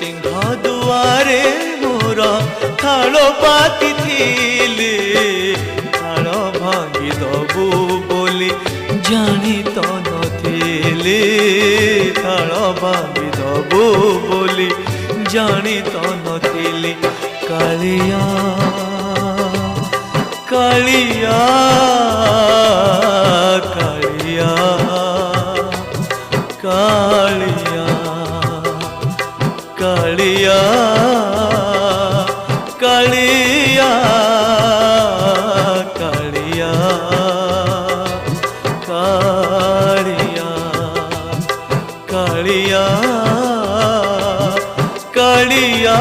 सिंह दुआरे मोर थाल पाती थिले थाल भांगी दबु बोली जानी तो नथिले थाल भांगी दबु बोली जानी तो नथिले कालिया कालिया कालिया कालिया कालिया कालिया कालिया कालिया कालिया कालिया